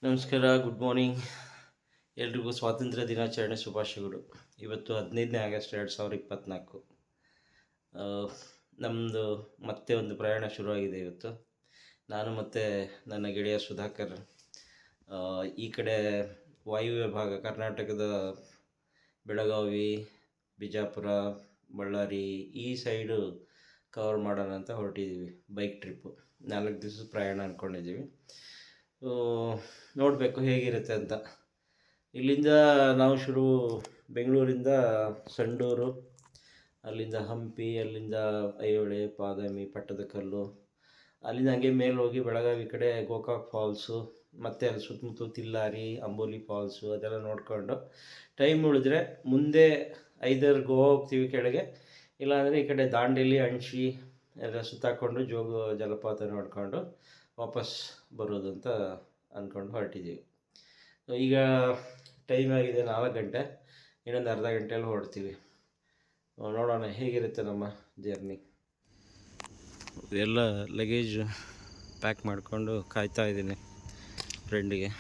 ನಮಸ್ಕಾರ, good morning. ಎಲ್ರಿಗೂ ಸ್ವಾತಂತ್ರ್ಯ ದಿನಾಚರಣೆ ಶುಭಾಶಯಗಳು. ಇವತ್ತು 15ನೇ ಆಗಸ್ಟ್ 2024. ನಮ್ಮದು ಮತ್ತೆ ಒಂದು ಪ್ರಯಾಣ ಶುರುವಾಗಿದೆ ಇವತ್ತು. ನಾನು ಮತ್ತು ನನ್ನ ಗೆಳೆಯ ಸುಧಾಕರ್ ಈ ಕಡೆ ವಾಯುವ್ಯ ಭಾಗ ಕರ್ನಾಟಕದ ಬೆಳಗಾವಿ, ಬಿಜಾಪುರ, ಬಳ್ಳಾರಿ ಈ ಸೈಡು ಕವರ್ ಮಾಡೋಣ ಅಂತ ಹೊರಟಿದ್ದೀವಿ. ಬೈಕ್ ಟ್ರಿಪ್ಪು 4 ದಿವಸದ ಪ್ರಯಾಣ ಅಂದ್ಕೊಂಡಿದ್ದೀವಿ. ನೋಡಬೇಕು ಹೇಗಿರುತ್ತೆ ಅಂತ. ಇಲ್ಲಿಂದ ನಾವು ಬೆಂಗಳೂರಿಂದ ಸಂಡೂರು, ಅಲ್ಲಿಂದ ಹಂಪಿ, ಅಲ್ಲಿಂದ ಐಹೊಳೆ, ಬಾದಾಮಿ, ಪಟ್ಟದಕಲ್ಲು, ಅಲ್ಲಿಂದ ಹಂಗೆ ಮೇಲೆ ಹೋಗಿ ಬೆಳಗಾವಿ ಕಡೆ ಗೋಕಾಕ್ ಫಾಲ್ಸು, ಮತ್ತು ಅಲ್ಲಿ ಸುತ್ತಮುತ್ತ ತಿಲ್ಲಾರಿ, ಅಂಬೋಲಿ ಫಾಲ್ಸು ಅದೆಲ್ಲ ನೋಡಿಕೊಂಡು ಟೈಮ್ ಉಳಿದ್ರೆ ಮುಂದೆ ಐದರ್ ಗೋವಾ ಹೋಗ್ತೀವಿ ಕೆಳಗೆ, ಇಲ್ಲಾಂದರೆ ಈ ಕಡೆ ದಾಂಡೇಲಿ, ಅಣ್ಶಿ ಎಲ್ಲ ಸುತ್ತಾಕೊಂಡು ಜೋಗ ಜಲಪಾತ ನೋಡಿಕೊಂಡು ವಾಪಸ್ ಬರೋದು ಅಂತ ಅಂದ್ಕೊಂಡು ಹೊರಟಿದ್ದೀವಿ. ಈಗ ಟೈಮ್ ಆಗಿದೆ 4 ಗಂಟೆ, ಇನ್ನೊಂದು ಅರ್ಧ ಗಂಟೆಯಲ್ಲಿ ಹೊರಡ್ತೀವಿ. ನೋಡೋಣ ಹೇಗಿರುತ್ತೆ ನಮ್ಮ ಜರ್ನಿ. ಎಲ್ಲ ಲಗೇಜ್ ಪ್ಯಾಕ್ ಮಾಡಿಕೊಂಡು ಕಾಯ್ತಾ ಇದ್ದೀನಿ ಫ್ರೆಂಡಿಗೆ.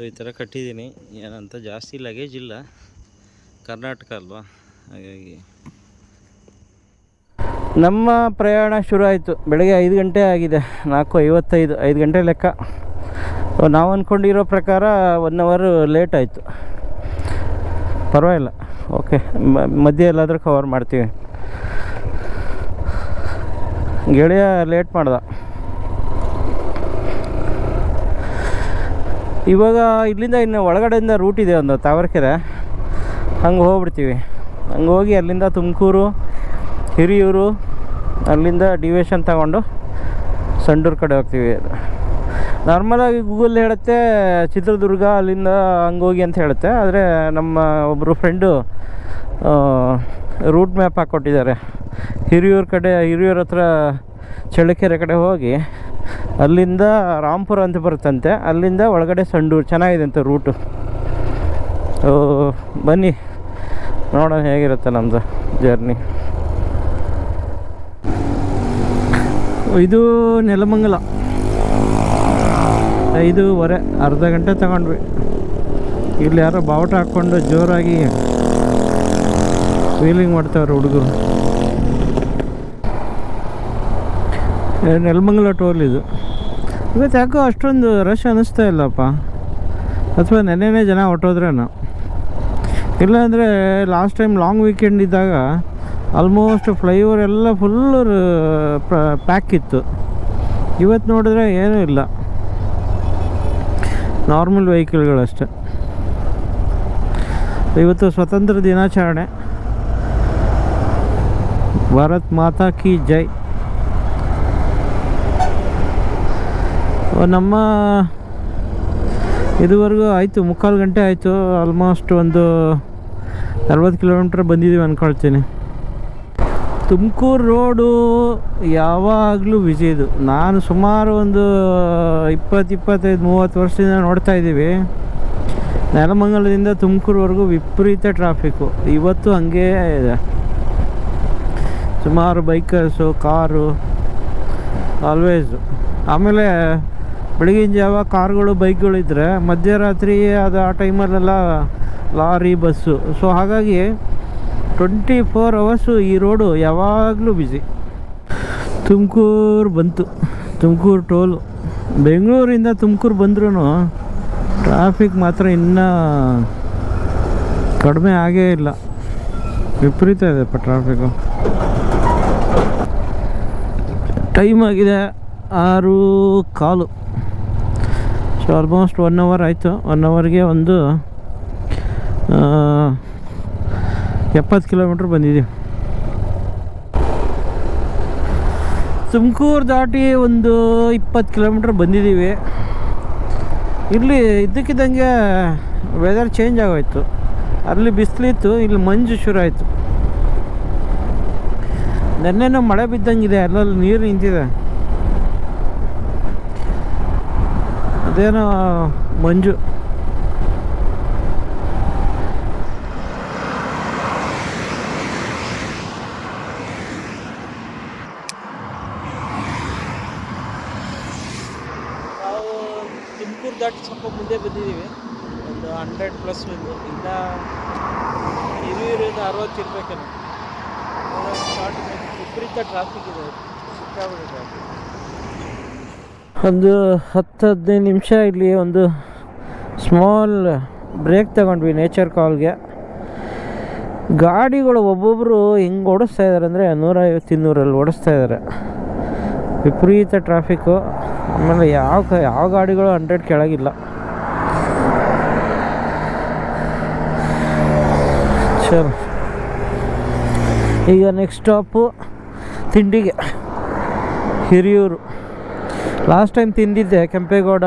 ಈ ಥರ ಕಟ್ಟಿದ್ದೀನಿ, ಏನಂತ ಜಾಸ್ತಿ ಲಗೇಜ್ ಇಲ್ಲ, ಕರ್ನಾಟಕ ಅಲ್ವಾ, ಹಾಗಾಗಿ. ನಮ್ಮ ಪ್ರಯಾಣ ಶುರು ಆಯಿತು. ಬೆಳಗ್ಗೆ 5 ಗಂಟೆ ಆಗಿದೆ, 4:55, 5 ಗಂಟೆ ಲೆಕ್ಕ. ನಾವು ಅಂದ್ಕೊಂಡಿರೋ ಪ್ರಕಾರ 1 ಅವರ್ ಲೇಟ್ ಆಯಿತು. ಪರವಾಗಿಲ್ಲ, ಓಕೆ, ಮಧ್ಯೆ ಎಲ್ಲಾದರೂ ಕವರ್ ಮಾಡ್ತೀವಿ. ಗೆಳೆಯ ಲೇಟ್ ಮಾಡ್ದ. ಇವಾಗ ಇಲ್ಲಿಂದ ಇನ್ನು ಒಳಗಡೆಯಿಂದ ರೂಟ್ ಇದೆ ಒಂದು ತಾವರೆಕೆರೆ, ಹಂಗೆ ಹೋಗ್ಬಿಡ್ತೀವಿ. ಹಂಗೆ ಹೋಗಿ ಅಲ್ಲಿಂದ ತುಮಕೂರು, ಹಿರಿಯೂರು, ಅಲ್ಲಿಂದ ಡಿವಿಯೇಷನ್ ತಗೊಂಡು ಸಂಡೂರು ಕಡೆ ಹೋಗ್ತೀವಿ. ನಾರ್ಮಲಾಗಿ ಗೂಗಲ್ ಹೇಳುತ್ತೆ ಚಿತ್ರದುರ್ಗ, ಅಲ್ಲಿಂದ ಹಂಗೋಗಿ ಅಂತ ಹೇಳುತ್ತೆ. ಆದರೆ ನಮ್ಮ ಒಬ್ಬರು ಫ್ರೆಂಡು ರೂಟ್ ಮ್ಯಾಪ್ ಹಾಕ್ಕೊಟ್ಟಿದ್ದಾರೆ. ಹಿರಿಯೂರ ಹತ್ರ ಚಳ್ಳಕೆರೆ ಕಡೆ ಹೋಗಿ ಅಲ್ಲಿಂದ ರಾಂಪುರ ಅಂತ ಬರುತ್ತಂತೆ, ಅಲ್ಲಿಂದ ಒಳಗಡೆ ಸಂಡೂರು. ಚೆನ್ನಾಗಿದೆ ಅಂತ ರೂಟು. ಬನ್ನಿ ನೋಡೋಣ ಹೇಗಿರುತ್ತೆ ನಮ್ಮದು ಜರ್ನಿ. ಇದು ನೆಲಮಂಗಲ, 5:15, ಅರ್ಧ ಗಂಟೆ ತಗೊಂಡ್ವಿ. ಇಲ್ಲಿ ಯಾರೋ ಬಾವುಟ ಹಾಕ್ಕೊಂಡು ಜೋರಾಗಿ ವೀಲಿಂಗ್ ಮಾಡ್ತಾವ್ರೆ ಹುಡುಗರು. ನೆಲಮಂಗಲ ಟೋಲ್ ಇದು. ಇವತ್ತು ಯಾಕೋ ಅಷ್ಟೊಂದು ರಶ್ ಅನ್ನಿಸ್ತಾ ಇಲ್ಲಪ್ಪ, ಅಥವಾ ನೆನ್ನೆನೇ ಜನ ಹೊಟ್ಟೋದ್ರೇನೋ. ಇಲ್ಲಾಂದರೆ ಲಾಸ್ಟ್ ಟೈಮ್ ಲಾಂಗ್ ವೀಕೆಂಡ್ ಇದ್ದಾಗ ಆಲ್ಮೋಸ್ಟ್ ಫ್ಲೈಓವರ್ ಎಲ್ಲ ಫುಲ್ಲು ಪ್ಯಾಕ್ ಇತ್ತು. ಇವತ್ತು ನೋಡಿದ್ರೆ ಏನೂ ಇಲ್ಲ, ನಾರ್ಮಲ್ ವೆಹಿಕಲ್ಗಳಷ್ಟೆ. ಇವತ್ತು ಸ್ವತಂತ್ರ ದಿನಾಚರಣೆ, ಭಾರತ್ ಮಾತಾ ಕಿ ಜೈ. ನಮ್ಮ ಇದುವರೆಗೂ ಆಯಿತು, 3/4 ಗಂಟೆ ಆಯಿತು. ಆಲ್ಮೋಸ್ಟ್ ಒಂದು 40 ಕಿಲೋಮೀಟ್ರ್ ಬಂದಿದ್ದೀವಿ ಅಂದ್ಕೊಳ್ತೀನಿ. ತುಮಕೂರು ರೋಡು ಯಾವಾಗಲೂ ಬ್ಯುಸಿ ಇದು. ನಾನು ಸುಮಾರು ಒಂದು 20-25-30 ವರ್ಷದಿಂದ ನೋಡ್ತಾ ಇದ್ದೀವಿ. ನೆಲಮಂಗಲದಿಂದ ತುಮಕೂರುವರೆಗೂ ವಿಪರೀತ ಟ್ರಾಫಿಕ್ಕು. ಇವತ್ತು ಹಂಗೇ ಇದೆ. ಸುಮಾರು ಬೈಕರ್ಸು, ಕಾರು ಆಲ್ವೇಸು. ಆಮೇಲೆ ಬೆಳಗಿನ ಜಾವ ಕಾರುಗಳು, ಬೈಕ್ಗಳು ಇದ್ದರೆ ಮಧ್ಯರಾತ್ರಿ ಅದು ಆ ಟೈಮಲ್ಲೆಲ್ಲ ಲಾರಿ, ಬಸ್ಸು. ಸೊ ಹಾಗಾಗಿ 24 ಅವರ್ಸು ಈ ರೋಡು ಯಾವಾಗಲೂ ಬ್ಯುಸಿ. ತುಮಕೂರು ಬಂತು, ತುಮಕೂರು ಟೋಲು. ಬೆಂಗಳೂರಿಂದ ತುಮಕೂರು ಬಂದ್ರೂ ಟ್ರಾಫಿಕ್ ಮಾತ್ರ ಇನ್ನೂ ಕಡಿಮೆ ಆಗೇ ಇಲ್ಲ. ವಿಪರೀತ ಇದೆಪ್ಪ ಟ್ರಾಫಿಕ್ಕು. ಟೈಮ್ ಆಗಿದೆ 6:15. ಸೊ ಆಲ್ಮೋಸ್ಟ್ 1 ಅವರ್ ಆಯಿತು. 1 ಅವರ್ಗೆ ಒಂದು 70 ಕಿಲೋಮೀಟ್ರ್ ಬಂದಿದ್ದೀವಿ. ತುಮಕೂರು ದಾಟಿ ಒಂದು 20 ಕಿಲೋಮೀಟ್ರ್ ಬಂದಿದ್ದೀವಿ. ಇಲ್ಲಿ ಇದ್ದಕ್ಕಿದ್ದಂಗೆ ವೆದರ್ ಚೇಂಜ್ ಆಗೋಯ್ತು. ಅಲ್ಲಿ ಬಿಸಿಲಿತ್ತು, ಇಲ್ಲಿ ಮಂಜು ಶುರು ಆಯಿತು. ನೆನ್ನೆನೂ ಮಳೆ ಬಿದ್ದಂಗಿದೆ, ಅಲ್ಲಲ್ಲಿ ನೀರು ನಿಂತಿದೆ. ಅದೇನೋ ಮಂಜು. ತುಮಕೂರು ದಾಟಿ ಸ್ವಲ್ಪ ಮುಂದೆ ಬಂದಿದ್ದೀವಿ. ಒಂದು 100+ ಇನ್ನು ಹಿರಿಯೂರಿಂದ 60 ಇರಬೇಕೇನೋ. ಸ್ಟಾರ್ಟ್ ವಿಪರೀತ ಟ್ರಾಫಿಕ್ ಇದೆ, ಸಿಕ್ಕಾಬಿಟ್ಟೆ ಟ್ರಾಫಿಕ್. ಒಂದು 10-15 ನಿಮಿಷ ಇಲ್ಲಿ ಒಂದು ಸ್ಮಾಲ್ ಬ್ರೇಕ್ ತಗೊಂಡ್ವಿ ನೇಚರ್ ಕಾಲ್ಗೆ. ಗಾಡಿಗಳು ಒಬ್ಬೊಬ್ಬರು ಹೆಂಗೆ ಓಡಿಸ್ತಾ ಇದ್ದಾರೆ ಅಂದರೆ 150-200 ಓಡಿಸ್ತಾ ಇದ್ದಾರೆ. ವಿಪರೀತ ಟ್ರಾಫಿಕ್ಕು. ಆಮೇಲೆ ಯಾವ ಗಾಡಿಗಳು 100 ಕೆಳಗಿಲ್ಲ. ಚಲೋ, ಈಗ ನೆಕ್ಸ್ಟ್ ಸ್ಟಾಪು ತಿಂಡಿಗೆ ಹಿರಿಯೂರು. ಲಾಸ್ಟ್ ಟೈಮ್ ತಿಂದಿದ್ದೆ ಕೆಂಪೇಗೌಡ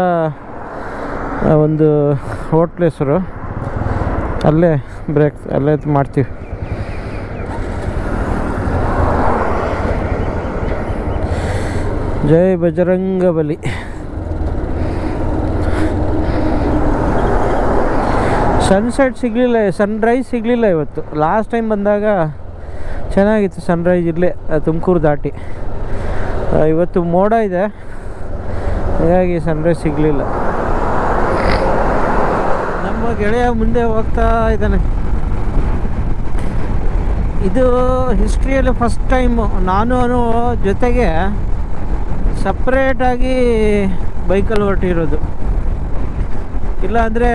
ಒಂದು ಹೋಟ್ಲ್ ಹೆಸರು, ಅಲ್ಲೇ ಬ್ರೇಕ್ ಅಲ್ಲೇ ಮಾಡ್ತೀವಿ. ಜೈ ಬಜರಂಗ ಬಲಿ. ಸನ್ಸೆಟ್ ಸಿಗಲಿಲ್ಲ, ಸನ್ರೈಸ್ ಸಿಗಲಿಲ್ಲ ಇವತ್ತು. ಲಾಸ್ಟ್ ಟೈಮ್ ಬಂದಾಗ ಚೆನ್ನಾಗಿತ್ತು ಸನ್ರೈಸ್ ಇಲ್ಲೇ ತುಮಕೂರು ದಾಟಿ. ಇವತ್ತು ಮೋಡ ಇದೆ, ಹಾಗಾಗಿ ಸನ್ರೈಸ್ ಸಿಗಲಿಲ್ಲ. ನಮ್ಮ ಗೆಳೆಯ ಮುಂದೆ ಹೋಗ್ತಾ ಇದ್ದಾನೆ. ಇದು ಹಿಸ್ಟ್ರಿಯಲ್ಲಿ ಫಸ್ಟ್ ಟೈಮು ನಾನು ಜೊತೆಗೆ ಸಪ್ರೇಟಾಗಿ ಬೈಕಲ್ಲಿ ಹೊರಟಿರೋದು. ಇಲ್ಲಾಂದರೆ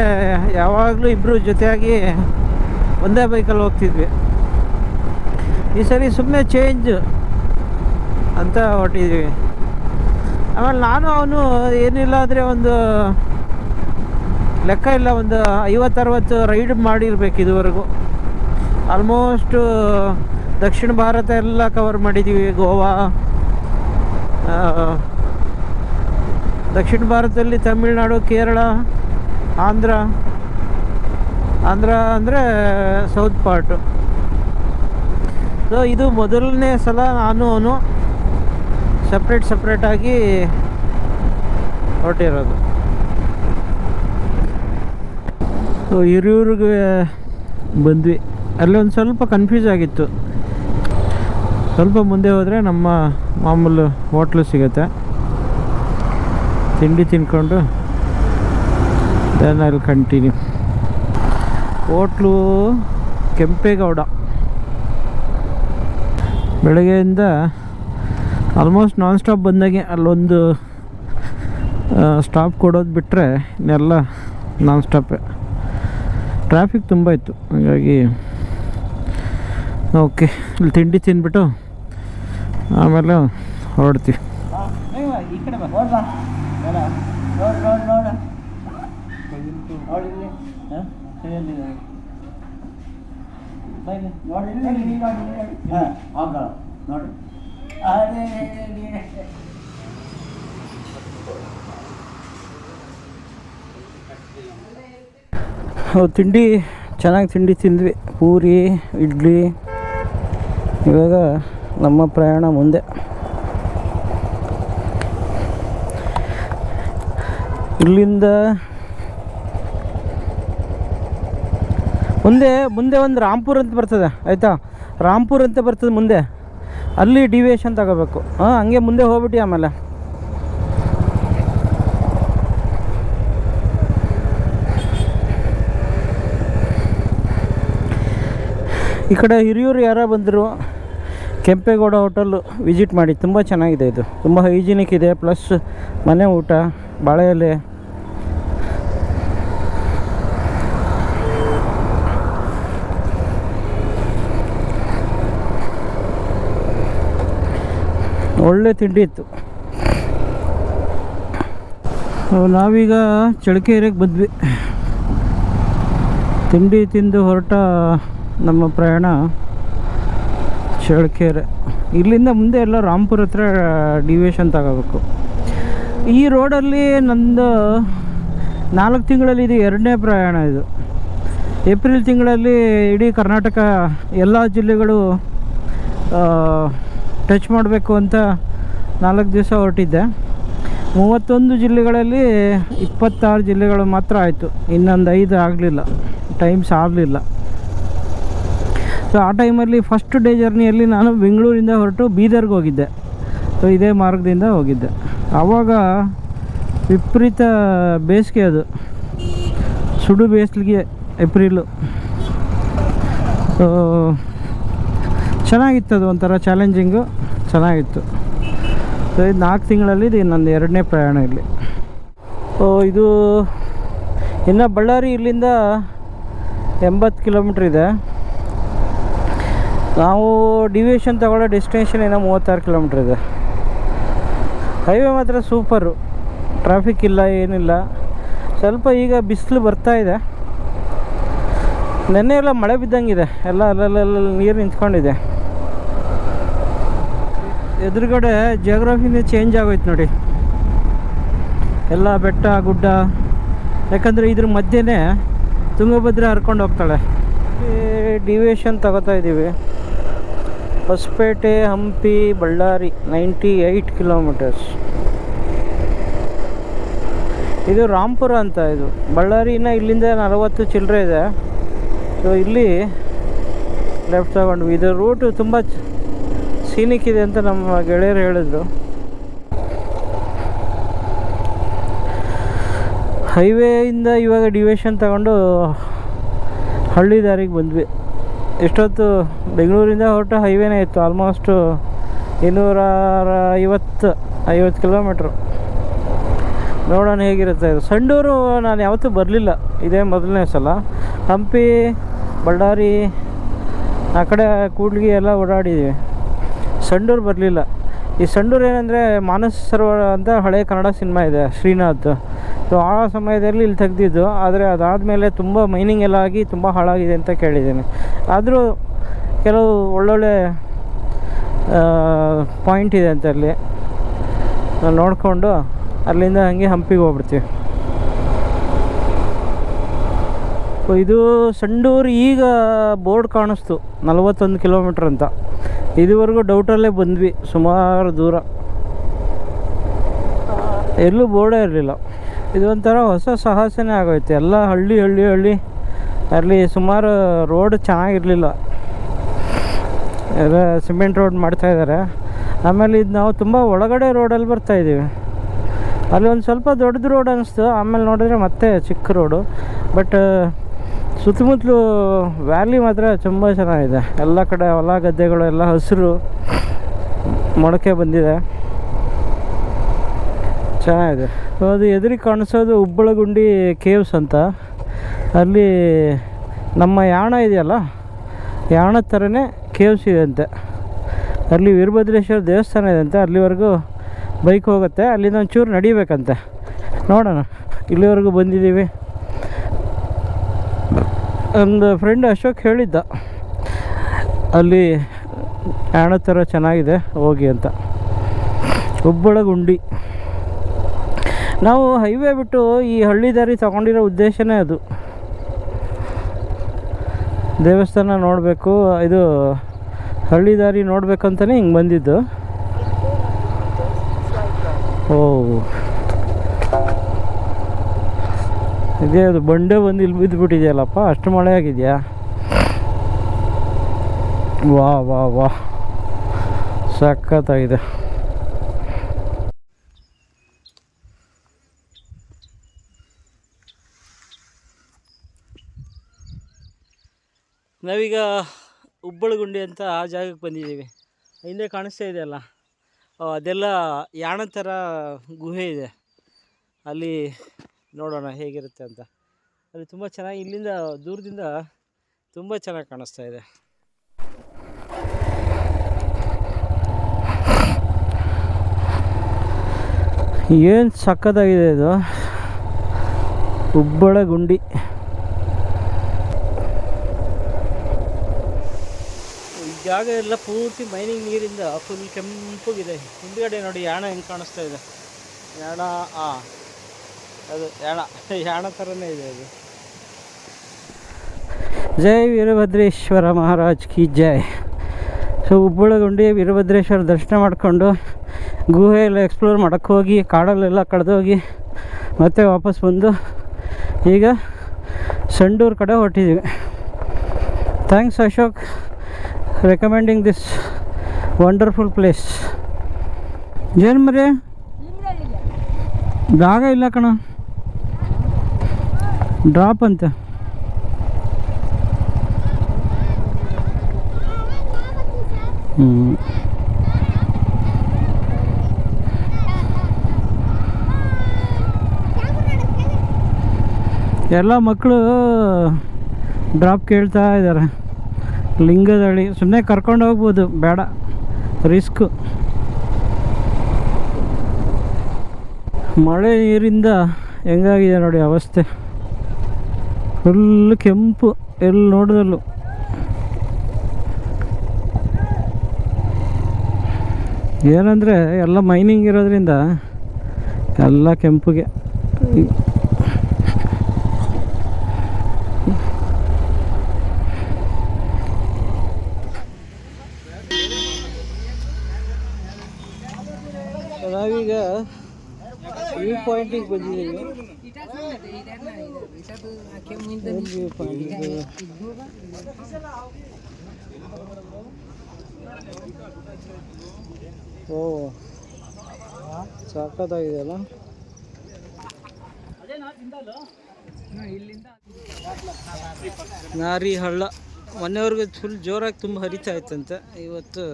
ಯಾವಾಗಲೂ ಇಬ್ಬರು ಜೊತೆಯಾಗಿ ಒಂದೇ ಬೈಕಲ್ಲಿ ಹೋಗ್ತಿದ್ವಿ. ಈ ಸರಿ ಸುಮ್ಮನೆ ಚೇಂಜ್ ಅಂತ ಹೊರಟಿದ್ವಿ. ಆಮೇಲೆ ನಾನು ಅವನು ಏನಿಲ್ಲ ಅಂದರೆ ಒಂದು ಲೆಕ್ಕ ಇಲ್ಲ, ಒಂದು 50-60 ರೈಡ್ ಮಾಡಿರ್ಬೇಕು ಇದುವರೆಗೂ. ಆಲ್ಮೋಸ್ಟು ದಕ್ಷಿಣ ಭಾರತ ಎಲ್ಲ ಕವರ್ ಮಾಡಿದ್ದೀವಿ. ಗೋವಾ, ದಕ್ಷಿಣ ಭಾರತದಲ್ಲಿ ತಮಿಳ್ನಾಡು, ಕೇರಳ, ಆಂಧ್ರ ಅಂದರೆ ಸೌತ್ ಪಾರ್ಟು. ಸೊ ಇದು ಮೊದಲನೇ ಸಲ ನಾನು ಅವನು ಸಪ್ರೇಟಾಗಿ ಹೊರಟಿರೋದು. ಸೊ ಹಿರಿಯೂರಿಗೆ ಬಂದ್ವಿ. ಅಲ್ಲಿ ಒಂದು ಸ್ವಲ್ಪ ಕನ್ಫ್ಯೂಸ್ ಆಗಿತ್ತು. ಸ್ವಲ್ಪ ಮುಂದೆ ಹೋದರೆ ನಮ್ಮ ಮಾಮೂಲು ಹೋಟ್ಲು ಸಿಗುತ್ತೆ. ತಿಂಡಿ ತಿನ್ಕೊಂಡು then I will continue. Hotel Kempegowda. ಬೆಳಗ್ಗೆಯಿಂದ ಆಲ್ಮೋಸ್ಟ್ ನಾನ್ ಸ್ಟಾಪ್ ಬಂದಾಗೆ. ಅಲ್ಲೊಂದು ಸ್ಟಾಪ್ ಕೊಡೋದು ಬಿಟ್ಟರೆ ಇನ್ನೆಲ್ಲ ನಾನ್ ಸ್ಟಾಪೇ. ಟ್ರಾಫಿಕ್ ತುಂಬ ಇತ್ತು, ಹಾಗಾಗಿ ಓಕೆ ಇಲ್ಲಿ ತಿಂಡಿ ತಿಂದ್ಬಿಟ್ಟು ಆಮೇಲೆ ಹೊರಡ್ತೀವಿ. ತಿಂಡಿ ಚೆನ್ನಾಗಿ ತಿಂಡಿ ತಿಂದ್ವಿ, ಪೂರಿ, ಇಡ್ಲಿ. ಇವಾಗ ನಮ್ಮ ಪ್ರಯಾಣ ಮುಂದೆ. ಇಲ್ಲಿಂದ ಮುಂದೆ ಒಂದು ರಾಂಪುರ್ ಅಂತ ಬರ್ತದೆ, ಆಯಿತಾ? ರಾಂಪುರ್ ಅಂತ ಬರ್ತದೆ ಮುಂದೆ, ಅಲ್ಲಿ ಡಿವಿಯೇಷನ್ ತಗೋಬೇಕು. ಹಂಗೆ ಮುಂದೆ ಹೋಗ್ಬಿಟ್ಟು ಆಮೇಲೆ ಈ ಕಡೆ ಹಿರಿಯೂರು ಯಾರೋ ಬಂದರು, ಕೆಂಪೇಗೌಡ ಹೋಟೆಲ್ಲು ವಿಸಿಟ್ ಮಾಡಿ. ತುಂಬ ಚೆನ್ನಾಗಿದೆ ಇದು, ತುಂಬ ಹೈಜಿನಿಕ್ ಇದೆ. ಪ್ಲಸ್ ಮನೆ ಊಟ, ಬಾಳೆ ಎಲೆ. ಒಳ್ಳೆ ತಿಂಡಿ ಇತ್ತು. ನಾವೀಗ ಚಳ್ಳಕೆರೆಗೆ ಬಂದ್ವಿ. ತಿಂಡಿ ತಿಂದು ಹೊರಟ ನಮ್ಮ ಪ್ರಯಾಣ ಚಳ್ಳಕೆರೆ. ಇಲ್ಲಿಂದ ಮುಂದೆ ಎಲ್ಲ ರಾಂಪುರ ಹತ್ರ ಡಿವಿಯೇಷನ್ ತಗೋಬೇಕು. ಈ ರೋಡಲ್ಲಿ ನಂದು 4 ತಿಂಗಳಲ್ಲಿ ಇದು 2ನೇ ಪ್ರಯಾಣ. ಇದು ಏಪ್ರಿಲ್ ತಿಂಗಳಲ್ಲಿ ಇಡೀ ಕರ್ನಾಟಕ ಎಲ್ಲ ಜಿಲ್ಲೆಗಳು ಟಚ್ ಮಾಡಬೇಕು ಅಂತ 4 ದಿವಸ ಹೊರಟಿದ್ದೆ. 31 ಜಿಲ್ಲೆಗಳಲ್ಲಿ 26 ಜಿಲ್ಲೆಗಳು ಮಾತ್ರ ಆಯಿತು. ಇನ್ನೊಂದು 5 ಆಗಲಿಲ್ಲ, ಟೈಮ್ಸ್ ಆಗಲಿಲ್ಲ. ಸೊ ಆ ಟೈಮಲ್ಲಿ ಫಸ್ಟ್ ಡೇ ಜರ್ನಿಯಲ್ಲಿ ನಾನು ಬೆಂಗಳೂರಿಂದ ಹೊರಟು ಬೀದರ್ಗೆ ಹೋಗಿದ್ದೆ. ಸೊ ಇದೇ ಮಾರ್ಗದಿಂದ ಹೋಗಿದ್ದೆ. ಆವಾಗ ವಿಪರೀತ ಬೇಸಿಗೆ ಅದು, ಸುಡು ಬೇಸಿಗೆ ಏಪ್ರಿಲು. ಚೆನ್ನಾಗಿತ್ತು, ಅದು ಒಂಥರ ಚಾಲೆಂಜಿಂಗು, ಚೆನ್ನಾಗಿತ್ತು. ಸೊ ಇದು 4 ತಿಂಗಳಲ್ಲಿ ಇದು ನನ್ನ 2ನೇ ಪ್ರಯಾಣ ಇಲ್ಲಿ. ಇದು ಇನ್ನು ಬಳ್ಳಾರಿ ಇಲ್ಲಿಂದ 80 ಕಿಲೋಮೀಟ್ರ್ ಇದೆ. ನಾವು ಡಿವಿಯೇಷನ್ ತಗೊಳ್ಳೋ ಡೆಸ್ಟಿನೇಷನ್ ಏನೋ 36 ಕಿಲೋಮೀಟ್ರ್ ಇದೆ. ಹೈವೇ ಮಾತ್ರ ಸೂಪರು, ಟ್ರಾಫಿಕ್ ಇಲ್ಲ, ಏನಿಲ್ಲ. ಸ್ವಲ್ಪ ಈಗ ಬಿಸಿಲು ಬರ್ತಾಯಿದೆ. ನೆನ್ನೆ ಎಲ್ಲ ಮಳೆ ಬಿದ್ದಂಗಿದೆ, ಎಲ್ಲ ಅಲ್ಲಲ್ಲಿ ನೀರು ನಿಂತ್ಕೊಂಡಿದೆ. ಎದುರುಗಡೆ ಜಿಯೋಗ್ರಫಿನೇ ಚೇಂಜ್ ಆಗೋಯ್ತು ನೋಡಿ, ಎಲ್ಲ ಬೆಟ್ಟ ಗುಡ್ಡ. ಯಾಕಂದರೆ ಇದ್ರ ಮಧ್ಯೆನೇ ತುಂಗಭದ್ರಾ ಹರ್ಕೊಂಡು ಹೋಗ್ತಾಳೆ. ಡಿವಿಯೇಷನ್ ತಗೋತಾ ಇದ್ದೀವಿ. ಹೊಸಪೇಟೆ, ಹಂಪಿ, ಬಳ್ಳಾರಿ 98 ಕಿಲೋಮೀಟರ್ಸ್. ಇದು ರಾಂಪುರ ಅಂತ. ಇದು ಬಳ್ಳಾರಿನ ಇಲ್ಲಿಂದ 40 ಚಿಲ್ಲರೆ ಇದೆ. ಸೊ ಇಲ್ಲಿ ಲೆಫ್ಟ್ ತಗೊಂಡ್ವಿ. ಇದು ರೂಟು ತುಂಬ ಸೀನಿಕ್ ಇದೆ ಅಂತ ನಮ್ಮ ಗೆಳೆಯರು ಹೇಳಿದ್ರು. ಹೈವೇಯಿಂದ ಇವಾಗ ಡಿವಿಯೇಷನ್ ತಗೊಂಡು ಹಳ್ಳಿ ದಾರಿಗೆ ಬಂದ್ವಿ. ಎಷ್ಟೊತ್ತು ಬೆಂಗಳೂರಿಂದ ಹೊರಟು ಹೈವೇನೇ ಇತ್ತು, ಆಲ್ಮೋಸ್ಟು 250 ಕಿಲೋಮೀಟ್ರು. ನೋಡೋಣ ಹೇಗಿರುತ್ತೆ ಇದು. ಸಂಡೂರು ನಾನು ಯಾವತ್ತೂ ಬರಲಿಲ್ಲ, ಇದೇ ಮೊದಲನೇ ಸಲ. ಹಂಪಿ, ಬಳ್ಳಾರಿ, ಆ ಕಡೆ ಕೂಡ್ಲಿಗಿ ಎಲ್ಲ ಓಡಾಡಿದ್ದೀವಿ. ಸಂಡೂರು ಬರಲಿಲ್ಲ. ಈ ಸಂಡೂರು ಏನಂದರೆ ಮಾನಸ ಸರೋವರ ಅಂತ ಹಳೆ ಕನ್ನಡ ಸಿನಿಮಾ ಇದೆ, ಶ್ರೀನಾಥ್. ಸೊ ಆ ಸಮಯದಲ್ಲಿ ಇಲ್ಲಿ ತೆಗೆದಿದ್ದು. ಆದರೆ ಅದಾದಮೇಲೆ ತುಂಬ ಮೈನಿಂಗ್ ಎಲ್ಲ ಆಗಿ ತುಂಬ ಹಾಳಾಗಿದೆ ಅಂತ ಕೇಳಿದ್ದೀನಿ. ಆದರೂ ಕೆಲವು ಒಳ್ಳೊಳ್ಳೆ ಪಾಯಿಂಟ್ ಇದೆ ಅಂತ ಅಲ್ಲಿ. ನಾವು ನೋಡಿಕೊಂಡು ಅಲ್ಲಿಂದ ಹಂಗೆ ಹಂಪಿಗೆ ಹೋಗ್ಬಿಡ್ತೀವಿ. ಇದು ಸಂಡೂರು ಈಗ ಬೋರ್ಡ್ ಕಾಣಿಸ್ತು 41 ಕಿಲೋಮೀಟ್ರ್ ಅಂತ. ಇದುವರೆಗೂ ಡೌಟಲ್ಲೇ ಬಂದ್ವಿ, ಸುಮಾರು ದೂರ, ಎಲ್ಲೂ ಬೋರ್ಡೇ ಇರಲಿಲ್ಲ. ಇದು ಒಂಥರ ಹೊಸ ಸಾಹಸನೇ ಆಗೋಯ್ತು. ಎಲ್ಲ ಹಳ್ಳಿ ಅಲ್ಲಿ ಸುಮಾರು ರೋಡ್ ಚೆನ್ನಾಗಿರಲಿಲ್ಲ, ಎಲ್ಲ ಸಿಮೆಂಟ್ ರೋಡ್ ಮಾಡ್ತಾಯಿದ್ದಾರೆ. ಆಮೇಲೆ ಇದು ನಾವು ತುಂಬ ಒಳಗಡೆ ರೋಡಲ್ಲಿ ಬರ್ತಾಯಿದ್ದೀವಿ. ಅಲ್ಲಿ ಒಂದು ಸ್ವಲ್ಪ ದೊಡ್ಡದು ರೋಡ್ ಅನ್ನಿಸ್ತು, ಆಮೇಲೆ ನೋಡಿದ್ರೆ ಮತ್ತೆ ಚಿಕ್ಕ ರೋಡು. ಬಟ್ ಸುತ್ತಮುತ್ತಲು ವ್ಯಾಲಿ ಮಾತ್ರ ತುಂಬ ಚೆನ್ನಾಗಿದೆ. ಎಲ್ಲ ಕಡೆ ಹೊಲ ಗದ್ದೆಗಳು, ಎಲ್ಲ ಹಸಿರು ಮೊಳಕೆ ಬಂದಿದೆ, ಚೆನ್ನಾಗಿದೆ. ಅದು ಎದುರಿಗೆ ಕಾಣಿಸೋದು ಉಬ್ಬಳಗುಂಡಿ ಕೇವ್ಸ್ ಅಂತ. ಅಲ್ಲಿ ನಮ್ಮ ಯಾಣ ಇದೆಯಲ್ಲ, ಯಾಣದ ಥರನೇ ಕೇವ್ಸ್ ಇದೆ ಅಂತೆ. ಅಲ್ಲಿ ವೀರಭದ್ರೇಶ್ವರ ದೇವಸ್ಥಾನ ಇದೆ ಅಂತೆ. ಅಲ್ಲಿವರೆಗೂ ಬೈಕ್ ಹೋಗುತ್ತೆ, ಅಲ್ಲಿಂದ ಒಂಚೂರು ನಡಿಬೇಕಂತೆ. ನೋಡೋಣ, ಇಲ್ಲಿವರೆಗೂ ಬಂದಿದ್ದೀವಿ. ಒಂದು ಫ್ರೆಂಡ್ ಅಶೋಕ್ ಹೇಳಿದ್ದ, ಅಲ್ಲಿ ಯಾಣ ಥರ ಚೆನ್ನಾಗಿದೆ ಹೋಗಿ ಅಂತ. ಉಬ್ಬಳಗುಂಡಿ. ನಾವು ಹೈವೇ ಬಿಟ್ಟು ಈ ಹಳ್ಳಿ ದಾರಿ ತಗೊಂಡಿರೋ ಉದ್ದೇಶನೇ ಅದು. ದೇವಸ್ಥಾನ ನೋಡಬೇಕು, ಇದು ಹಳ್ಳಿ ದಾರಿ ನೋಡ್ಬೇಕಂತಲೇ ಹಿಂಗೆ ಬಂದಿದ್ದು. ಇದೇ ಅದು ಬಂಡೆ ಬಂದು ಇಲ್ಲಿ ಬಿದ್ದುಬಿಟ್ಟಿದೆಯಲ್ಲಪ್ಪ, ಅಷ್ಟು ಮಳೆ ಆಗಿದೆಯಾ? ವಾ ಸಖತ್ತಾಗಿದೆ. ನಾವೀಗ ಉಬ್ಬಳಗುಂಡಿ ಅಂತ ಆ ಜಾಗಕ್ಕೆ ಬಂದಿದ್ದೀವಿ. ಹಿಂದೆ ಕಾಣಿಸ್ತಾ ಇದೆಯಲ್ಲ, ಅದೆಲ್ಲ ಯಾಣ ಥರ ಗುಹೆ ಇದೆ. ಅಲ್ಲಿ ನೋಡೋಣ ಹೇಗಿರುತ್ತೆ ಅಂತ. ಅಲ್ಲಿ ತುಂಬ ಚೆನ್ನಾಗಿ, ಇಲ್ಲಿಂದ ದೂರದಿಂದ ತುಂಬ ಚೆನ್ನಾಗಿ ಕಾಣಿಸ್ತಾ ಇದೆ. ಏನು ಸಖತ್ತಾಗಿದೆ ಇದು ಉಬ್ಬಳಗುಂಡಿ. ಈ ಜಾಗ ಎಲ್ಲ ಪೂರ್ತಿ ಮೈನಿಂಗ್ ನೀರಿಂದ ಫುಲ್ ಕೆಂಪಗಿದೆ. ಹಿಂದುಗಡೆ ನೋಡಿ ಯಾಣ ಹೆಂಗೆ ಕಾಣಿಸ್ತಾ ಇದೆ. ಯಾಣ ಅದು ಯಾಣ ಥರನೇ ಇದೆ ಅದು. ಜೈ ವೀರಭದ್ರೇಶ್ವರ ಮಹಾರಾಜ್ ಕಿ ಜೈ. ಸೊ ಉಬ್ಬಳಗುಂಡಿ ವೀರಭದ್ರೇಶ್ವರ ದರ್ಶನ ಮಾಡಿಕೊಂಡು ಗುಹೆ ಎಲ್ಲ ಎಕ್ಸ್ಪ್ಲೋರ್ ಮಾಡೋಕ್ಕೆ ಹೋಗಿ, ಕಾಡಲ್ಲೆಲ್ಲ ಕಳೆದೋಗಿ ಮತ್ತೆ ವಾಪಸ್ ಬಂದು ಈಗ ಸಂಡೂರು ಕಡೆ ಹೊರಟಿದ್ದೀವಿ. Thanks Ashok recommending this wonderful place. ಏನು ಮರೆ ಜಾಗ ಇಲ್ಲ ಕಣ, ಡ್ರಾಪ್ ಅಂತೆ. ಎಲ್ಲ ಮಕ್ಕಳು ಡ್ರಾಪ್ ಕೇಳ್ತಾ ಇದ್ದಾರೆ. ಲಿಂಗದಹಳ್ಳಿ ಸುಮ್ಮನೆ ಕರ್ಕೊಂಡು ಹೋಗ್ಬೋದು, ಬೇಡ ರಿಸ್ಕು. ಮಳೆ ನೀರಿಂದ ಹೆಂಗಾಗಿದೆ ನೋಡಿ ಅವಸ್ಥೆ, ಫುಲ್ ಕೆಂಪು ಎಲ್ಲಿ ನೋಡಿದಲ್ಲೂ. ಏನಂದರೆ ಎಲ್ಲ ಮೈನಿಂಗ್ ಇರೋದ್ರಿಂದ ಎಲ್ಲ ಕೆಂಪುಗೆ. ನಾವೀಗ ವ್ಯೂ ಪಾಯಿಂಟಿಗೆ ಬಂದಿದ್ದೀವಿ. ವ್ಯೂ ಪಾಯಿಂಟ್ ಓ ಸಾಕಾಗಿದೆ ಅಲ್ಲ. ನಾರಿ ಹಳ್ಳ ಮೊನ್ನೆವರೆಗೂ ಫುಲ್ ಜೋರಾಗಿ ತುಂಬ ಹರಿತಾ ಇತ್ತಂತೆ, ಇವತ್ತು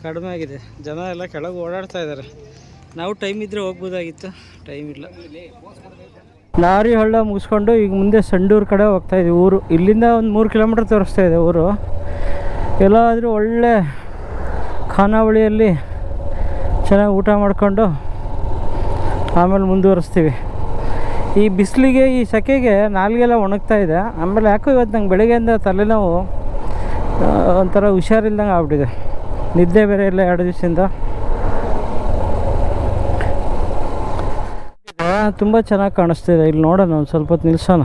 ಕಡಿಮೆ ಆಗಿದೆ. ಜನ ಎಲ್ಲ ಕೆಳಗೆ ಓಡಾಡ್ತಾ ಇದ್ದಾರೆ. ನಾವು ಟೈಮ್ ಇದ್ದರೆ ಹೋಗ್ಬೋದಾಗಿತ್ತು, ಟೈಮ್ ಇಲ್ಲ. ನಾರಿ ಹಳ್ಳ ಮುಗಿಸ್ಕೊಂಡು ಈಗ ಮುಂದೆ ಸಂಡೂರು ಕಡೆ ಹೋಗ್ತಾಯಿದ್ದೀವಿ. ಊರು ಇಲ್ಲಿಂದ ಒಂದು 3 ಕಿಲೋಮೀಟ್ರ್ ತೋರಿಸ್ತಾ ಇದೆ ಊರು. ಎಲ್ಲಾದರೂ ಒಳ್ಳೆ ಖಾನಾವಳಿಯಲ್ಲಿ ಚೆನ್ನಾಗಿ ಊಟ ಮಾಡಿಕೊಂಡು ಆಮೇಲೆ ಮುಂದುವರಿಸ್ತೀವಿ. ಈ ಬಿಸಿಲಿಗೆ, ಈ ಸೆಕೆಗೆ ನಾಲಿಗೆಲ್ಲ ಒಣಗ್ತಾ ಇದೆ. ಆಮೇಲೆ ಯಾಕೋ ಇವತ್ತು ನಂಗೆ ಬೆಳಗ್ಗೆಯಿಂದ ತಲೆನೋವು, ಒಂಥರ ಹುಷಾರಿಲ್ದಂಗೆ ಆಗ್ಬಿಟ್ಟಿದೆ. ನಿದ್ದೆ ಬೇರೆ ಇಲ್ಲ 2 ದಿವಸದಿಂದ. ತುಂಬ ಚೆನ್ನಾಗಿ ಕಾಣಿಸ್ತಿದೆ. ಇಲ್ಲಿ ನೋಡೋಣ, ಒಂದು ಸ್ವಲ್ಪ ಹೊತ್ತು ನಿಲ್ಸೋಣ.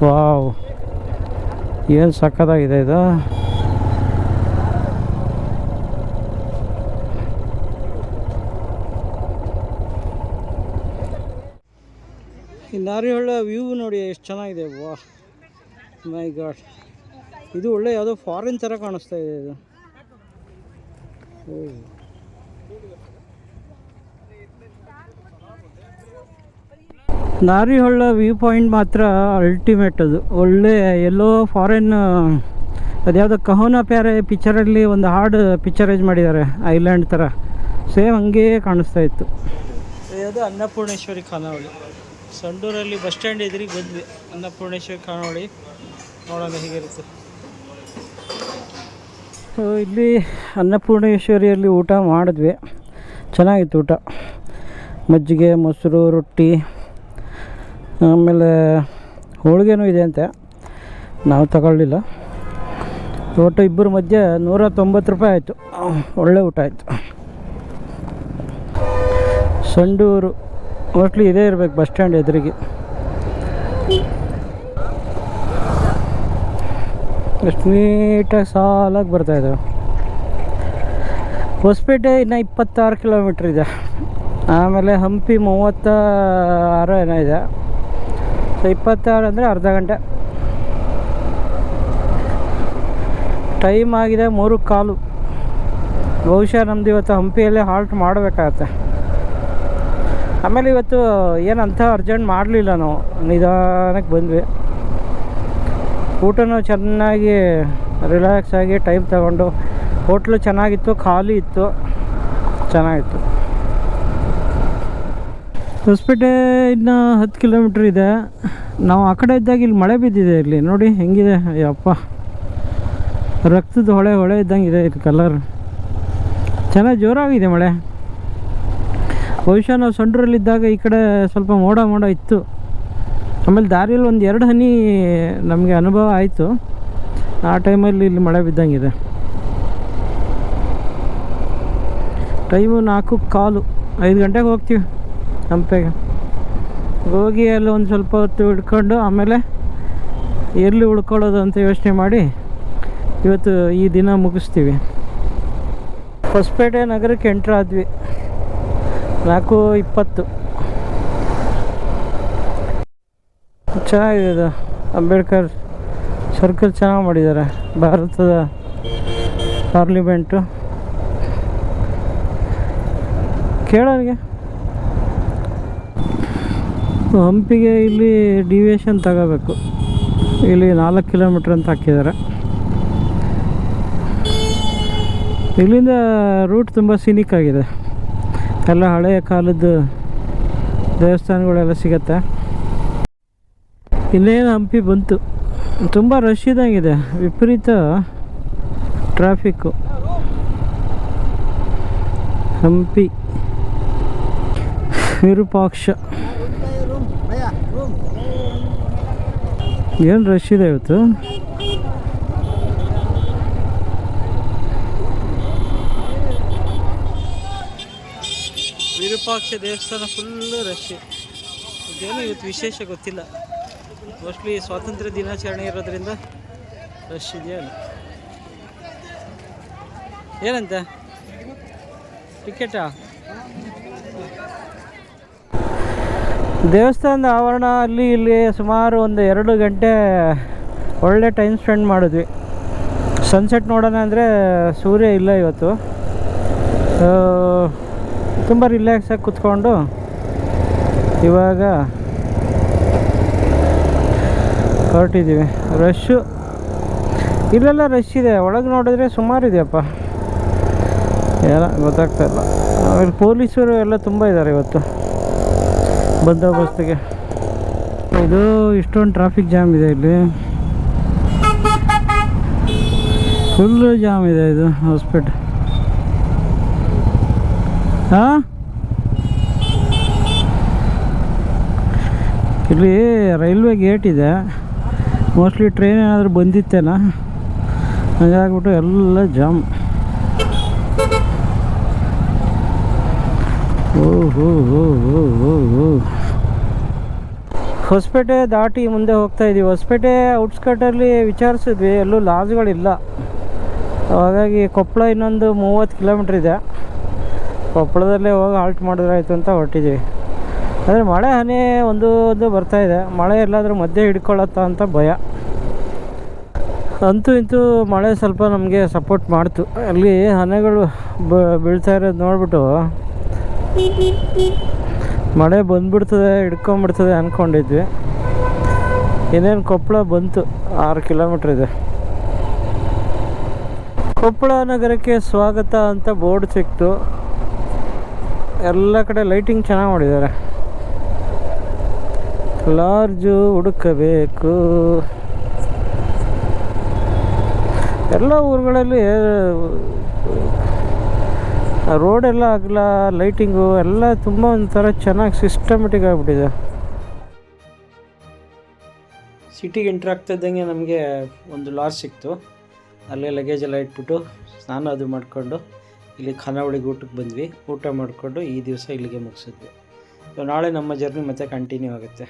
ವಾವ್, ಏನು ಸಕ್ಕತ್ತಾಗಿದೆ ಇದು. ಈ ನಾರಿಹಳ್ಳ ವ್ಯೂ ನೋಡಿ ಎಷ್ಟು ಚೆನ್ನಾಗಿದೆ. ವಾ ಮೈ ಗಾಡ್, ಇದು ಒಳ್ಳೆ ಯಾವುದೋ ಫಾರಿನ್ ಥರ ಕಾಣಿಸ್ತಾ ಇದೆ ಇದು. ನಾರಿಹಳ್ಳ ವ್ಯೂ ಪಾಯಿಂಟ್ ಮಾತ್ರ ಅಲ್ಟಿಮೇಟ್. ಅದು ಒಳ್ಳೆ ಎಲ್ಲೋ ಫಾರಿನ್, ಅದ್ಯಾವುದೋ ಕಹೋನಾ ಪ್ಯಾರೆ ಪಿಕ್ಚರಲ್ಲಿ ಒಂದು ಹಾಡು ಪಿಕ್ಚರೈಸ್ ಮಾಡಿದ್ದಾರೆ, ಐಲ್ಯಾಂಡ್ ಥರ ಸೇಮ್ ಹಂಗೇ ಕಾಣಿಸ್ತಾ ಇತ್ತು. ಅದು ಅನ್ನಪೂರ್ಣೇಶ್ವರಿ ಖಾನಾವಳಿ. ಸಂಡೂರಲ್ಲಿ ಬಸ್ ಸ್ಟ್ಯಾಂಡ್ ಎದುರಿಗೆ ಬಂದ್ವಿ. ಅನ್ನಪೂರ್ಣೇಶ್ವರಿ ಖಾನಾವಳಿ ನೋಡೋಣ ಹೇಗಿರುತ್ತೆ. ಇಲ್ಲಿ ಅನ್ನಪೂರ್ಣೇಶ್ವರಿಯಲ್ಲಿ ಊಟ ಮಾಡಿದ್ವಿ, ಚೆನ್ನಾಗಿತ್ತು ಊಟ. ಮಜ್ಜಿಗೆ, ಮೊಸರು, ರೊಟ್ಟಿ, ಆಮೇಲೆ ಹೋಳಿಗೆನೂ ಇದೆ ಅಂತೆ, ನಾವು ತಗೊಳ್ಳಿಲ್ಲ. ಒಟ್ಟು ಇಬ್ಬರ ಮಧ್ಯೆ 190 ರೂಪಾಯಿ ಆಯಿತು. ಒಳ್ಳೆ ಊಟ ಆಯಿತು. ಸಂಡೂರು ಮೋಸ್ಟ್ಲಿ ಇದೇ ಇರಬೇಕು, ಬಸ್ ಸ್ಟ್ಯಾಂಡ್ ಎದುರಿಗೆ. ಎಷ್ಟು ನೀಟಾಗಿ ಸಾಲಾಗಿ ಬರ್ತಾಯಿದ್ದಾವೆ. ಹೊಸಪೇಟೆ ಇನ್ನು 26 ಕಿಲೋಮೀಟ್ರ್ ಇದೆ. ಆಮೇಲೆ ಹಂಪಿ 36 ಏನೋ ಇದೆ. ಸೊ 26 ಅಂದರೆ ಅರ್ಧ ಗಂಟೆ. ಟೈಮ್ ಆಗಿದೆ 3:15. ಬಹುಶಃ ನಮ್ಮದು ಇವತ್ತು ಹಂಪಿಯಲ್ಲೇ ಹಾಲ್ಟ್ ಮಾಡಬೇಕಾಗತ್ತೆ. ಆಮೇಲೆ ಇವತ್ತು ಏನಂತ ಅರ್ಜೆಂಟ್ ಮಾಡಲಿಲ್ಲ, ನಾವು ನಿಧಾನಕ್ಕೆ ಬಂದ್ವಿ. ಊಟನೂ ಚೆನ್ನಾಗಿ ರಿಲ್ಯಾಕ್ಸ್ ಆಗಿ ಟೈಮ್ ತಗೊಂಡು. ಹೋಟ್ಲು ಚೆನ್ನಾಗಿತ್ತು, ಖಾಲಿ ಇತ್ತು, ಚೆನ್ನಾಗಿತ್ತು. ಹೊಸಪೇಟೆ ಇನ್ನು 10 ಕಿಲೋಮೀಟ್ರ್ ಇದೆ. ನಾವು ಆ ಕಡೆ ಇದ್ದಾಗ ಇಲ್ಲಿ ಮಳೆ ಬಿದ್ದಿದೆ. ಇಲ್ಲಿ ನೋಡಿ ಹೆಂಗಿದೆ, ಅಯ್ಯಪ್ಪ, ರಕ್ತದ ಹೊಳೆ ಇದ್ದಂಗೆ ಇದೆ ಇದು ಕಲರ್. ಚೆನ್ನಾಗಿ ಜೋರಾಗಿದೆ ಮಳೆ. ಬಹುಶಃ ನಾವು ಸಂಡೂರಲ್ಲಿದ್ದಾಗ ಈ ಕಡೆ ಸ್ವಲ್ಪ ಮೋಡ ಇತ್ತು. ಆಮೇಲೆ ದಾರಿಯಲ್ಲಿ 1-2 ಹನಿ ನಮಗೆ ಅನುಭವ ಆಯಿತು. ಆ ಟೈಮಲ್ಲಿ ಇಲ್ಲಿ ಮಳೆ ಬಿದ್ದಂಗಿದೆ. ಟೈಮು 4:15, 5 ಗಂಟೆಗೆ ಹೋಗ್ತೀವಿ ಹಂಪೆಗೆ. ಹೋಗಿ ಅಲ್ಲಿ ಒಂದು ಸ್ವಲ್ಪ ಹೊತ್ತು ಹಿಡ್ಕೊಂಡು ಆಮೇಲೆ ಎಲ್ಲಿ ಉಳ್ಕೊಳ್ಳೋದು ಅಂತ ಯೋಚನೆ ಮಾಡಿ ಇವತ್ತು ಈ ದಿನ ಮುಗಿಸ್ತೀವಿ. ಹೊಸಪೇಟೆ ನಗರಕ್ಕೆ ಎಂಟ್ರ್ ಆದ್ವಿ 4:20. ಚೆನ್ನಾಗಿದೆ ಇದು. ಅಂಬೇಡ್ಕರ್ ಸರ್ಕಲ್ ಚೆನ್ನಾಗಿ ಮಾಡಿದ್ದಾರೆ. ಭಾರತದ ಪಾರ್ಲಿಮೆಂಟು. ಕೇಳೋರಿಗೆ ಹಂಪಿಗೆ ಇಲ್ಲಿ ಡಿವಿಯೇಷನ್ ತಗೋಬೇಕು. ಇಲ್ಲಿ 4 ಕಿಲೋಮೀಟ್ರ್ ಅಂತ ಹಾಕಿದ್ದಾರೆ. ಇಲ್ಲಿಂದ ರೂಟ್ ತುಂಬ ಸಿನಿಕ್ ಆಗಿದೆ. ಎಲ್ಲ ಹಳೆಯ ಕಾಲದ್ದು ದೇವಸ್ಥಾನಗಳೆಲ್ಲ ಸಿಗತ್ತೆ. ಇನ್ನೇನು ಹಂಪಿ ಬಂತು. ತುಂಬ ರಶ್ ಇದ್ದಂಗಿದೆ, ವಿಪರೀತ ಟ್ರಾಫಿಕ್ಕು. ಹಂಪಿ ವಿರೂಪಾಕ್ಷ ಏನು ರಶ್ ಇದೆ ಇವತ್ತು. ವಿರೂಪಾಕ್ಷ ದೇವಸ್ಥಾನ ಫುಲ್ಲು ರಶ್. ಇದೇನು ಇವತ್ತು ವಿಶೇಷ ಗೊತ್ತಿಲ್ಲ. ಮೋಸ್ಟ್ಲಿ ಸ್ವಾತಂತ್ರ್ಯ ದಿನಾಚರಣೆ ಇರೋದ್ರಿಂದ ರಶ್ ಇದೆಯಲ್ಲ. ಏನಂತ ಟಿಕೆಟಾ? ದೇವಸ್ಥಾನದ ಆವರಣ ಅಲ್ಲಿ ಇಲ್ಲಿ ಸುಮಾರು ಒಂದು 2 ಗಂಟೆ ಒಳ್ಳೆ ಟೈಮ್ ಸ್ಪೆಂಡ್ ಮಾಡಿದ್ವಿ. ಸನ್ಸೆಟ್ ನೋಡೋಣ ಅಂದರೆ ಸೂರ್ಯ ಇಲ್ಲ ಇವತ್ತು. ತುಂಬ ರಿಲ್ಯಾಕ್ಸಾಗಿ ಕೂತ್ಕೊಂಡು ಇವಾಗ ಹೊರಟಿದ್ದೀವಿ. ರಶ್ಶು ಇಲ್ಲೆಲ್ಲ ರಶ್ ಇದೆ. ಒಳಗೆ ನೋಡಿದ್ರೆ ಸುಮಾರು ಇದೆಯಪ್ಪ, ಏನೋ ಗೊತ್ತಾಗ್ತಾಯಿಲ್ಲ. ಆಮೇಲೆ ಪೊಲೀಸರು ಎಲ್ಲ ತುಂಬ ಇದ್ದಾರೆ ಇವತ್ತು ಬಂದೋಬಸ್ತಿಗೆ. ಇದು ಇಷ್ಟೊಂದು ಟ್ರಾಫಿಕ್ ಜಾಮ್ ಇದೆ ಇಲ್ಲಿ, ಫುಲ್ಲು ಜಾಮ್ ಇದೆ ಇದು ಹಾಸ್ಪಿಟಲ್. ಹಾಂ, ಇಲ್ಲಿ ರೈಲ್ವೆ ಗೇಟ್ ಇದೆ. ಮೋಸ್ಟ್ಲಿ ಟ್ರೈನ್ ಏನಾದರೂ ಬಂದಿತ್ತೇನೋ, ಹಾಗಾಗ್ಬಿಟ್ಟು ಎಲ್ಲ ಜಾಮ್. ಹೊಸಪೇಟೆ ದಾಟಿ ಮುಂದೆ ಹೋಗ್ತಾ ಇದ್ದೀವಿ. ಹೊಸಪೇಟೆ ಔಟ್ಸ್ಕರ್ಟಲ್ಲಿ ವಿಚಾರಿಸಿದ್ವಿ, ಎಲ್ಲೂ ಲಾಡ್ಜ್ಗಳಿಲ್ಲ. ಹಾಗಾಗಿ ಕೊಪ್ಪಳ ಇನ್ನೊಂದು 30 ಕಿಲೋಮೀಟ್ರ್ ಇದೆ. ಕೊಪ್ಪಳದಲ್ಲೇ ಹೋಗಿ ಹಾಲ್ಟ್ ಮಾಡಿದ್ರಾಯ್ತು ಅಂತ ಹೊರಟಿದ್ದೀವಿ. ಆದರೆ ಮಳೆ ಹನಿ ಒಂದು ಬರ್ತಾಯಿದೆ. ಮಳೆ ಎಲ್ಲಾದರೂ ಮಧ್ಯೆ ಹಿಡ್ಕೊಳ್ಳುತ್ತಾ ಅಂತ ಭಯ. ಅಂತೂ ಇಂತೂ ಮಳೆ ಸ್ವಲ್ಪ ನಮಗೆ ಸಪೋರ್ಟ್ ಮಾಡ್ತು. ಅಲ್ಲಿ ಹನಿಗಳು ಬೀಳ್ತಾ ಇರೋದು ನೋಡ್ಬಿಟ್ಟು ಮಳೆ ಬಂದ್ಬಿಡ್ತದೆ, ಹಿಡ್ಕೊಂಬಿಡ್ತದೆ ಅಂದ್ಕೊಂಡಿದ್ವಿ. ಇನ್ನೇನು ಕೊಪ್ಪಳ ಬಂತು, 6 ಕಿಲೋಮೀಟ್ರ್ ಇದೆ. ಕೊಪ್ಪಳ ನಗರಕ್ಕೆ ಸ್ವಾಗತ ಅಂತ ಬೋರ್ಡ್ ಸಿಕ್ತು. ಎಲ್ಲ ಕಡೆ ಲೈಟಿಂಗ್ ಚೆನ್ನಾಗಿ ಮಾಡಿದ್ದಾರೆ. ಲಾಡ್ಜು ಹುಡುಕಬೇಕು. ಎಲ್ಲ ಊರುಗಳಲ್ಲಿ ರೋಡೆಲ್ಲ ಆಗಲ್ಲ, ಲೈಟಿಂಗು ಎಲ್ಲ ತುಂಬ ಒಂಥರ ಚೆನ್ನಾಗಿ ಸಿಸ್ಟಮೆಟಿಕ್ ಆಗಿಬಿಟ್ಟಿದೆ. ಸಿಟಿಗೆ ಎಂಟ್ರ್ ಆಗ್ತಾಯಿದ್ದಂಗೆ ನಮಗೆ ಒಂದು ಲಾಡ್ಜ್ ಸಿಕ್ತು. ಅಲ್ಲೇ ಲಗೇಜ್ ಎಲ್ಲ ಇಟ್ಬಿಟ್ಟು ಸ್ನಾನ ಅದು ಮಾಡಿಕೊಂಡು ಇಲ್ಲಿ ಖಾನಾವಳಿಗೆ ಊಟಕ್ಕೆ ಬಂದ್ವಿ. ಊಟ ಮಾಡಿಕೊಂಡು ಈ ದಿವಸ ಇಲ್ಲಿಗೆ ಮುಗಿಸಿದ್ವಿ. ನಾಳೆ ನಮ್ಮ ಜರ್ನಿ ಮತ್ತೆ ಕಂಟಿನ್ಯೂ ಆಗುತ್ತೆ.